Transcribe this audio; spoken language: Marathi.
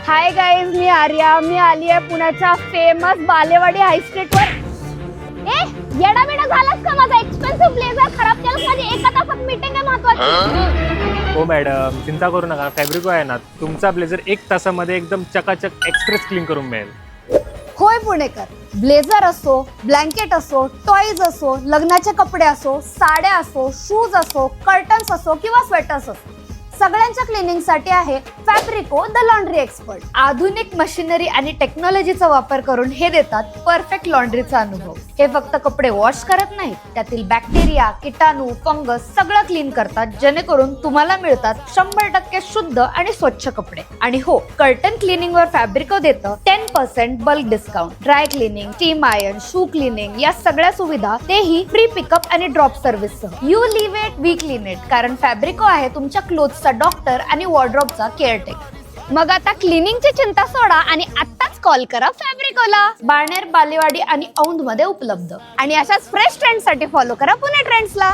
हाय गाईज, मी आर्या. मी आली आहे पुण्याच्या फेमस बालेवाडी हायस्ट्रीट वर. येडा बेडा झालास का? माझा एक्सपेन्सिव्ह ब्लेझर खराब केलास. माझी एका तासात मीटिंग आहे महत्त्वाची. हो मॅडम, चिंता करू नका. फॅब्रिको आहे ना, तुमचा ब्लेझर 1 तासामध्ये एकदम चकाचक एक्सप्रेस क्लीन करून मिळेल. होय पुणेकर, ब्लेझर असो, ब्लँकेट असो, टॉयज असो, लग्नाचे कपडे असो, साड्या असो, शूज असो, कर्टन्स असो किंवा स्वेटर्स असो, सगळ्यांच्या क्लिनिंगसाठी आहे फॅब्रिको द लॉन्ड्री एक्सपर्ट. आधुनिक मशिनरी आणि टेक्नॉलॉजीचा वापर करून हे देतात परफेक्ट लॉन्ड्रीचा अनुभव. हे फक्त कपडे वॉश करत नाहीत, त्यातील बॅक्टेरिया, किटाणू, फंगस सगळं क्लीन करतात, जेणेकरून तुम्हाला मिळतात 100% शुद्ध आणि स्वच्छ कपडे. आणि हो, कर्टन क्लिनिंग वर फॅब्रिको देतं 10% bulk discount. Dry cleaning, steam iron, shoe cleaning या सगळ्या सुविधा, तेही फ्री पिकअप आणि ड्रॉप सर्व्हिस सह. You leave it, we clean it, कारण फॅब्रिको आहे तुमच्या क्लोथ्सचा डॉक्टर आणि वॉर्डरोबचा केअरटेकर. मग आता क्लिनिंगची चिंता सोडा आणि आत्ताच कॉल करा फॅब्रिकोला. बाणेर, बालेवाडी आणि औंध मध्ये उपलब्ध. आणि अशाच फ्रेश ट्रेंड्ससाठी फॉलो करा पुणे ट्रेंड्सला.